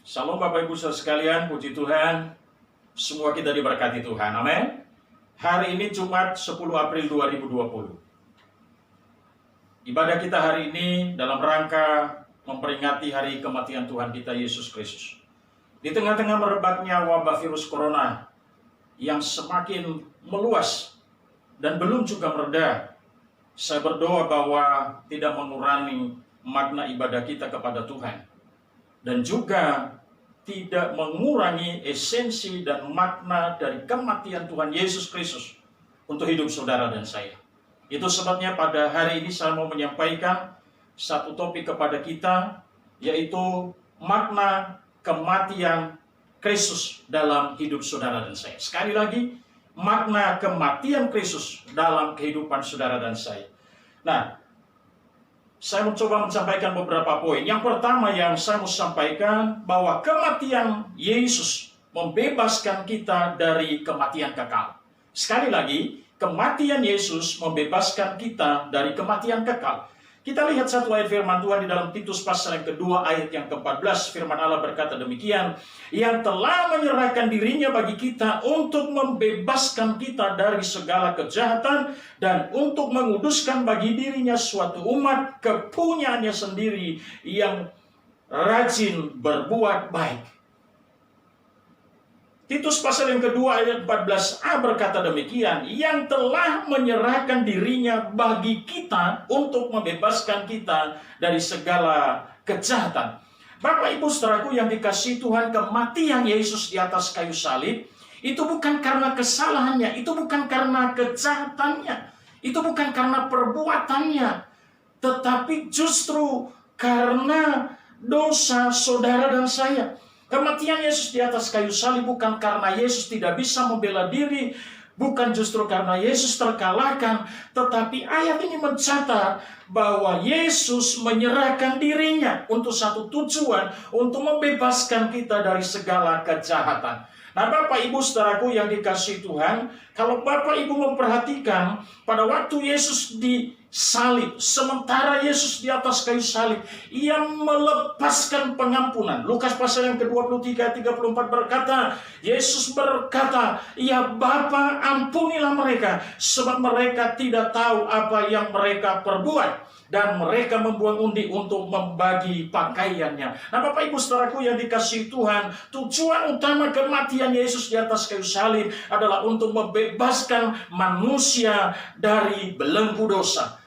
Shalom Bapak Ibu Saudara sekalian, puji Tuhan. Semua kita diberkati Tuhan, amin. Hari ini Jumat 10 April 2020. Ibadah kita hari ini dalam rangka memperingati hari kematian Tuhan kita Yesus Kristus. Di tengah-tengah merebaknya wabah virus corona yang semakin meluas dan belum juga mereda, saya berdoa bahwa tidak mengurangi makna ibadah kita kepada Tuhan, dan juga tidak mengurangi esensi dan makna dari kematian Tuhan Yesus Kristus untuk hidup saudara dan saya. Itu sebabnya pada hari ini saya mau menyampaikan satu topik kepada kita, yaitu makna kematian Kristus dalam hidup saudara dan saya. Sekali lagi, makna kematian Kristus dalam kehidupan saudara dan saya. Nah, saya mencoba menyampaikan beberapa poin. Yang pertama yang saya mau sampaikan, bahwa kematian Yesus membebaskan kita dari kematian kekal. Sekali lagi, kematian Yesus membebaskan kita dari kematian kekal. Kita lihat satu ayat firman Tuhan di dalam Titus pasal yang kedua ayat yang ke-14. Firman Allah berkata demikian, yang telah menyerahkan dirinya bagi kita untuk membebaskan kita dari segala kejahatan dan untuk menguduskan bagi dirinya suatu umat kepunyaannya sendiri yang rajin berbuat baik. Titus pasal yang kedua ayat 14a berkata demikian, yang telah menyerahkan dirinya bagi kita untuk membebaskan kita dari segala kejahatan. Bapak Ibu saudaraku yang dikasihi Tuhan, kematian Yesus di atas kayu salib itu bukan karena kesalahannya, itu bukan karena kejahatannya, itu bukan karena perbuatannya, tetapi justru karena dosa saudara dan saya. Kematian Yesus di atas kayu salib bukan karena Yesus tidak bisa membela diri, bukan justru karena Yesus terkalahkan, tetapi ayat ini mencatat bahwa Yesus menyerahkan dirinya untuk satu tujuan, untuk membebaskan kita dari segala kejahatan. Nah, Bapak Ibu saudaraku yang dikasihi Tuhan, kalau Bapak Ibu memperhatikan pada waktu Yesus disalib, sementara Yesus di atas kayu salib, ia melepaskan pengampunan. Lukas pasal yang ke-23 34 berkata, Yesus berkata, ya Bapa, ampunilah mereka, sebab mereka tidak tahu apa yang mereka perbuat. Dan mereka membuang undi untuk membagi pakaiannya. Nah, Bapak Ibu saudaraku yang dikasihi Tuhan, tujuan utama kematian Yesus di atas kayu salib adalah untuk membebaskan manusia dari belenggu dosa.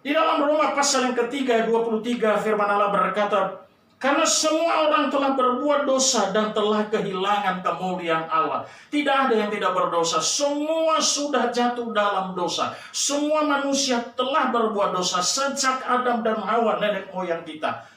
Di dalam Roma pasal yang ketiga 23 firman Allah berkata, karena semua orang telah berbuat dosa dan telah kehilangan kemuliaan Allah. Tidak ada yang tidak berdosa. Semua sudah jatuh dalam dosa. Semua manusia telah berbuat dosa. Sejak Adam dan Hawa, nenek moyang kita,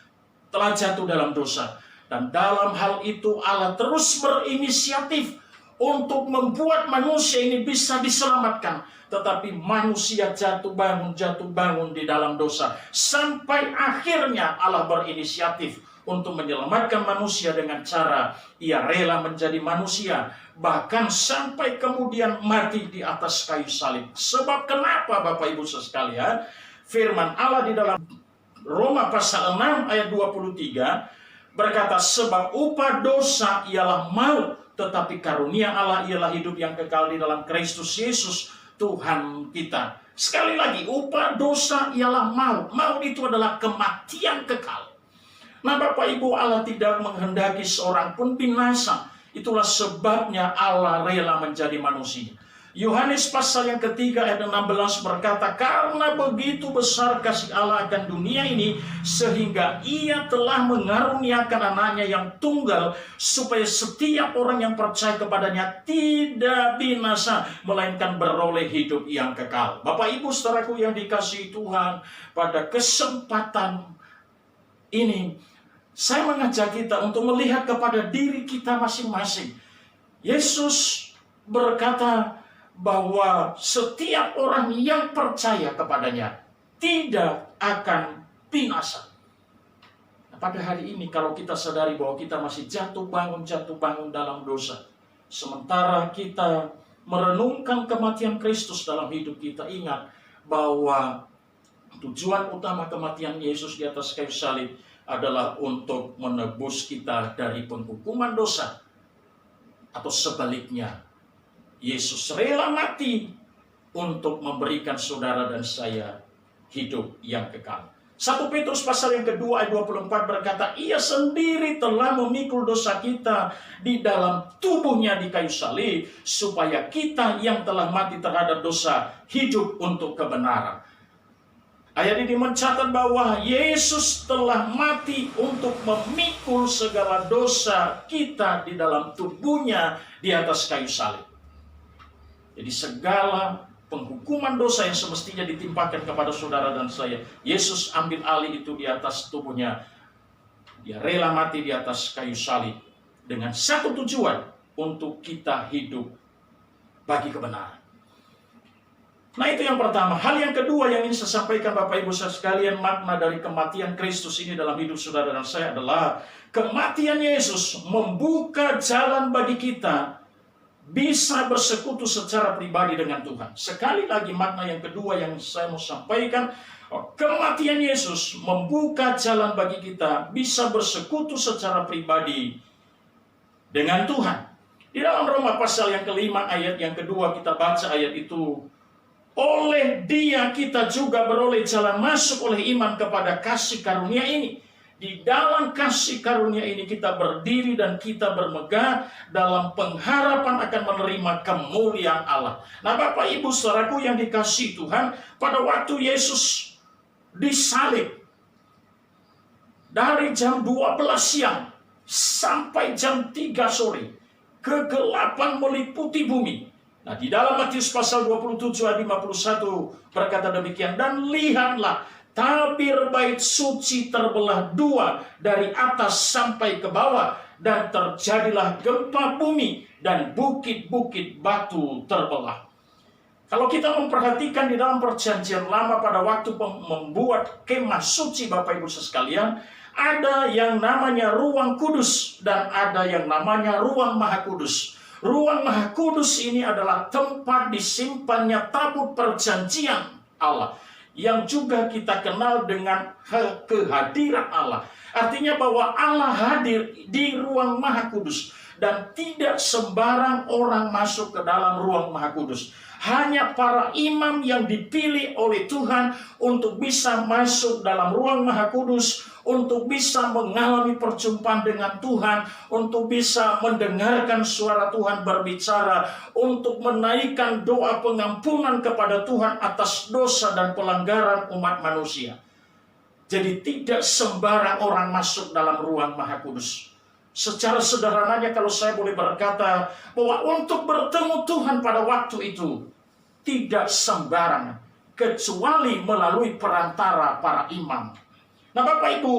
telah jatuh dalam dosa. Dan dalam hal itu Allah terus berinisiatif untuk membuat manusia ini bisa diselamatkan. Tetapi manusia jatuh bangun di dalam dosa. Sampai akhirnya Allah berinisiatif untuk menyelamatkan manusia dengan cara ia rela menjadi manusia, bahkan sampai kemudian mati di atas kayu salib. Sebab kenapa Bapak Ibu sekalian? Firman Allah di dalam Roma pasal 6 ayat 23 berkata, sebab upah dosa ialah maut, tetapi karunia Allah ialah hidup yang kekal di dalam Kristus Yesus Tuhan kita. Sekali lagi, upah dosa ialah maut. Maut itu adalah kematian kekal. Nah, Bapak Ibu, Allah tidak menghendaki seorang pun binasa. Itulah sebabnya Allah rela menjadi manusia. Yohanes pasal yang ketiga ayat 16 berkata, karena begitu besar kasih Allah akan dunia ini, sehingga ia telah mengaruniakan anaknya yang tunggal, supaya setiap orang yang percaya kepadanya tidak binasa, melainkan beroleh hidup yang kekal. Bapak Ibu saudaraku yang dikasihi Tuhan, pada kesempatan ini saya mengajak kita untuk melihat kepada diri kita masing-masing. Yesus berkata bahwa setiap orang yang percaya kepadanya tidak akan binasa. Nah, pada hari ini kalau kita sadari bahwa kita masih jatuh bangun dalam dosa, sementara kita merenungkan kematian Kristus dalam hidup kita, ingat bahwa tujuan utama kematian Yesus di atas kayu salib adalah untuk menebus kita dari penghukuman dosa. Atau sebaliknya, Yesus rela mati untuk memberikan saudara dan saya hidup yang kekal. 1 Petrus pasal yang kedua ayat 24 berkata, Ia sendiri telah memikul dosa kita di dalam tubuhnya di kayu salib, supaya kita yang telah mati terhadap dosa hidup untuk kebenaran. Ayat ini mencatat bahwa Yesus telah mati untuk memikul segala dosa kita di dalam tubuhnya di atas kayu salib. Jadi segala penghukuman dosa yang semestinya ditimpakan kepada saudara dan saya, Yesus ambil alih itu di atas tubuhnya. Dia rela mati di atas kayu salib dengan satu tujuan, untuk kita hidup bagi kebenaran. Nah, itu yang pertama. Hal yang kedua yang ingin saya sampaikan Bapak Ibu sekalian, makna dari kematian Kristus ini dalam hidup saudara dan saya adalah kematian Yesus membuka jalan bagi kita bisa bersekutu secara pribadi dengan Tuhan. Sekali lagi makna yang kedua yang saya mau sampaikan, kematian Yesus membuka jalan bagi kita bisa bersekutu secara pribadi dengan Tuhan. Di dalam Roma pasal yang kelima ayat yang kedua kita baca ayat itu, oleh Dia kita juga beroleh jalan masuk oleh iman kepada kasih karunia ini. Di dalam kasih karunia ini kita berdiri dan kita bermegah dalam pengharapan akan menerima kemuliaan Allah. Nah, Bapak Ibu saudaraku yang dikasihi Tuhan, pada waktu Yesus disalib dari jam 12 siang sampai jam 3 sore, kegelapan meliputi bumi. Nah, di dalam Matius pasal 27 ayat 51 berkata demikian, dan lihatlah, tabir bait suci terbelah dua dari atas sampai ke bawah, dan terjadilah gempa bumi dan bukit-bukit batu terbelah. Kalau kita memperhatikan di dalam perjanjian lama pada waktu membuat kemah suci Bapak Ibu sekalian, ada yang namanya ruang kudus dan ada yang namanya ruang maha kudus. Ruang maha kudus ini adalah tempat disimpannya tabut perjanjian Allah, yang juga kita kenal dengan kehadiran Allah. Artinya bahwa Allah hadir di ruang maha kudus, dan tidak sembarang orang masuk ke dalam ruang maha kudus. Hanya para imam yang dipilih oleh Tuhan untuk bisa masuk dalam ruang maha kudus, untuk bisa mengalami perjumpaan dengan Tuhan, untuk bisa mendengarkan suara Tuhan berbicara, untuk menaikkan doa pengampunan kepada Tuhan atas dosa dan pelanggaran umat manusia. Jadi tidak sembarang orang masuk dalam ruang maha kudus. Secara sederhananya kalau saya boleh berkata, bahwa untuk bertemu Tuhan pada waktu itu tidak sembarangan, kecuali melalui perantara para imam. Nah Bapak Ibu,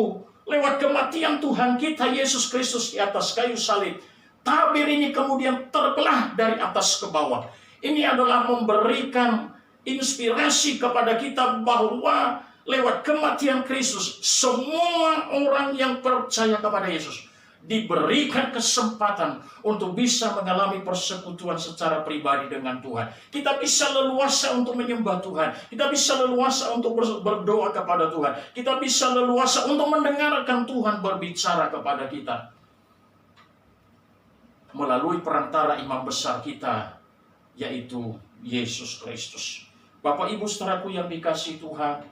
lewat kematian Tuhan kita Yesus Kristus di atas kayu salib, tabir ini kemudian terbelah dari atas ke bawah. Ini adalah memberikan inspirasi kepada kita bahwa lewat kematian Kristus, semua orang yang percaya kepada Yesus diberikan kesempatan untuk bisa mengalami persekutuan secara pribadi dengan Tuhan. Kita bisa leluasa untuk menyembah Tuhan. Kita bisa leluasa untuk berdoa kepada Tuhan. Kita bisa leluasa untuk mendengarkan Tuhan berbicara kepada kita melalui perantara imam besar kita, yaitu Yesus Kristus. Bapak Ibu saudaraku yang dikasihi Tuhan,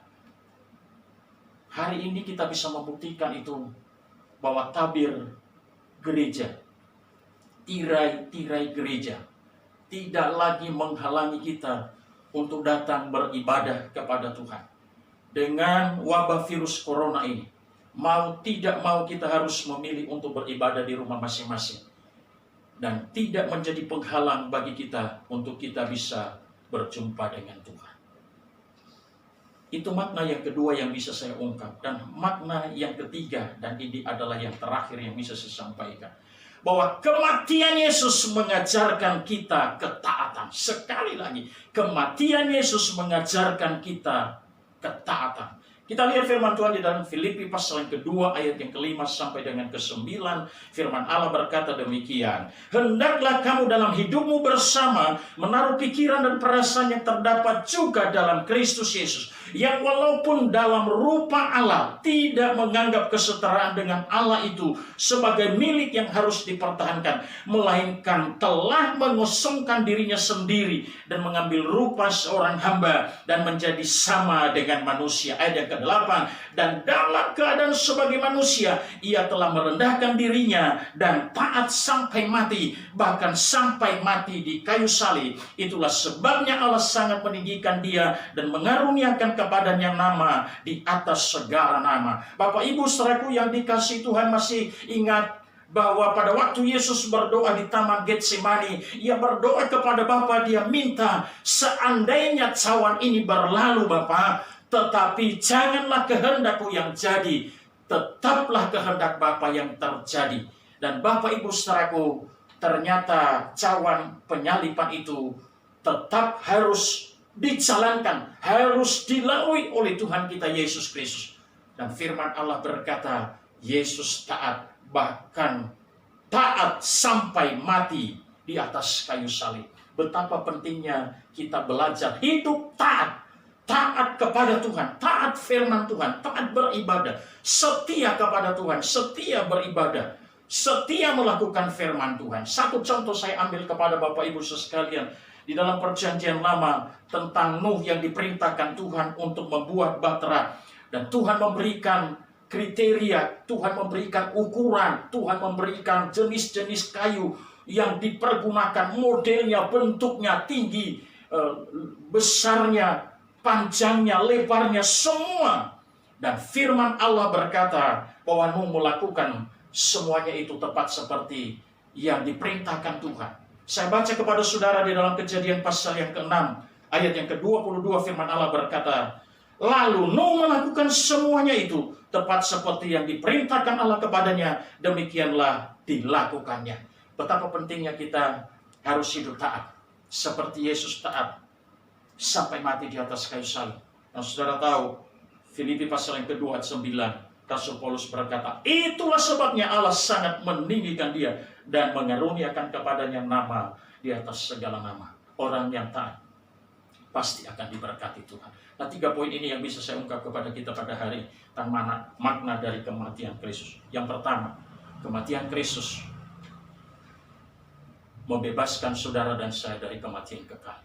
hari ini kita bisa membuktikan itu, bahwa tabir gereja, tirai-tirai gereja tidak lagi menghalangi kita untuk datang beribadah kepada Tuhan. Dengan wabah virus corona ini, mau tidak mau kita harus memilih untuk beribadah di rumah masing-masing, dan tidak menjadi penghalang bagi kita untuk kita bisa berjumpa dengan Tuhan. Itu makna yang kedua yang bisa saya ungkap. Dan makna yang ketiga, dan ini adalah yang terakhir yang bisa saya sampaikan, bahwa kematian Yesus mengajarkan kita ketaatan. Sekali lagi, kematian Yesus mengajarkan kita ketaatan. Kita lihat firman Tuhan di dalam Filipi pasal yang kedua ayat yang kelima sampai dengan ke-9. Firman Allah berkata demikian. Hendaklah kamu dalam hidupmu bersama menaruh pikiran dan perasaan yang terdapat juga dalam Kristus Yesus, yang walaupun dalam rupa Allah tidak menganggap kesetaraan dengan Allah itu sebagai milik yang harus dipertahankan, melainkan telah mengosongkan dirinya sendiri dan mengambil rupa seorang hamba dan menjadi sama dengan manusia. Ayat yang ke-8, dan dalam keadaan sebagai manusia ia telah merendahkan dirinya dan taat sampai mati, bahkan sampai mati di kayu salib. Itulah sebabnya Allah sangat meninggikan dia dan mengaruniakan kepadanya nama di atas segala nama. Bapak Ibu saudaraku yang dikasihi Tuhan, masih ingat bahwa pada waktu Yesus berdoa di Taman Getsemani, ia berdoa kepada Bapa, dia minta, seandainya cawan ini berlalu Bapa, tetapi janganlah kehendakku yang jadi, tetaplah kehendak Bapa yang terjadi. Dan Bapak Ibu saudaraku, ternyata cawan penyalipan itu tetap harus dijalankan, harus dilalui oleh Tuhan kita Yesus Kristus. Dan firman Allah berkata, Yesus taat, bahkan taat sampai mati di atas kayu salib. Betapa pentingnya kita belajar hidup taat. Taat kepada Tuhan, taat firman Tuhan, taat beribadah, setia kepada Tuhan, setia beribadah, setia melakukan firman Tuhan. Satu contoh saya ambil kepada Bapak Ibu sekalian, di dalam perjanjian lama tentang Nuh yang diperintahkan Tuhan untuk membuat bahtera. Dan Tuhan memberikan kriteria, Tuhan memberikan ukuran, Tuhan memberikan jenis-jenis kayu yang dipergunakan, modelnya, bentuknya, tinggi, besarnya, panjangnya, lebarnya, semua. Dan firman Allah berkata bahwa Nuh melakukan semuanya itu tepat seperti yang diperintahkan Tuhan. Saya baca kepada saudara di dalam Kejadian pasal yang ke-6 ayat yang ke-22, firman Allah berkata, lalu Nuh melakukan semuanya itu tepat seperti yang diperintahkan Allah kepadanya, demikianlah dilakukannya. Betapa pentingnya kita harus hidup taat seperti Yesus taat sampai mati di atas kayu salib. Nah, saudara tahu, Filipi pasal yang kedua ayat 9, Rasul Paulus berkata, itulah sebabnya Allah sangat meninggikan dia dan mengaruniakan kepadanya nama di atas segala nama. Orang yang taat pasti akan diberkati Tuhan. Nah, 3 poin ini yang bisa saya ungkap kepada kita pada hari tentang makna dari kematian Kristus. Yang pertama, kematian Kristus membebaskan saudara dan saya dari kematian kekal.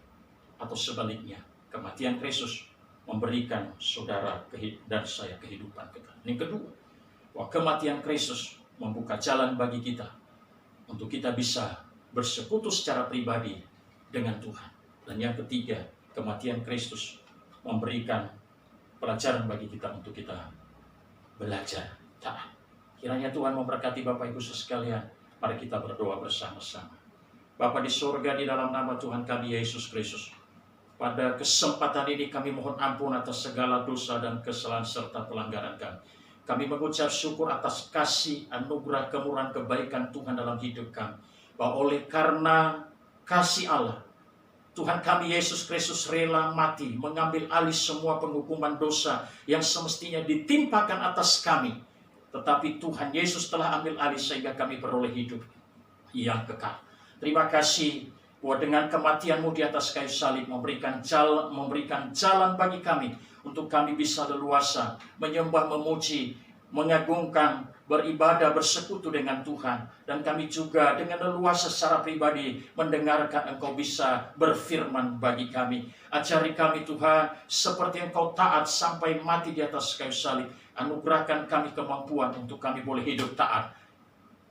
Atau sebaliknya, kematian Kristus memberikan saudara dan saya kehidupan kekal. Yang kedua, bahwa kematian Kristus membuka jalan bagi kita untuk kita bisa bersekutu secara pribadi dengan Tuhan. Dan yang ketiga, kematian Kristus memberikan pelajaran bagi kita untuk kita belajar taat. Kiranya Tuhan memberkati Bapak Ibu sekalian. Mari kita berdoa bersama-sama. Bapa di surga, di dalam nama Tuhan kami Yesus Kristus, pada kesempatan ini kami mohon ampun atas segala dosa dan kesalahan serta pelanggaran kami. Kami mengucap syukur atas kasih, anugerah, kemurahan, kebaikan Tuhan dalam hidup kami. Bahwa oleh karena kasih Allah, Tuhan kami Yesus Kristus rela mati, mengambil alih semua penghukuman dosa yang semestinya ditimpakan atas kami. Tetapi Tuhan Yesus telah ambil alih sehingga kami beroleh hidup yang kekal. Terima kasih bahwa dengan kematian-Mu di atas kayu salib memberikan jalan bagi kami untuk kami bisa leluasa menyembah, memuji, mengagungkan, beribadah, bersekutu dengan Tuhan. Dan kami juga dengan leluasa secara pribadi mendengarkan Engkau bisa berfirman bagi kami. Ajari kami Tuhan seperti Engkau taat sampai mati di atas kayu salib. Anugerahkan kami kemampuan untuk kami boleh hidup taat.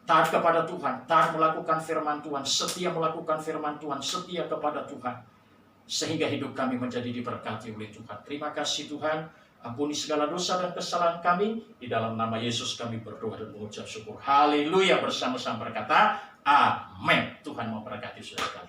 Taat kepada Tuhan, taat melakukan firman Tuhan, setia melakukan firman Tuhan, setia kepada Tuhan. Sehingga hidup kami menjadi diberkati oleh Tuhan. Terima kasih Tuhan. Ampuni segala dosa dan kesalahan kami. Di dalam nama Yesus kami berdoa dan mengucap syukur. Haleluya. Bersama-sama berkata, amin. Tuhan memberkati saudara.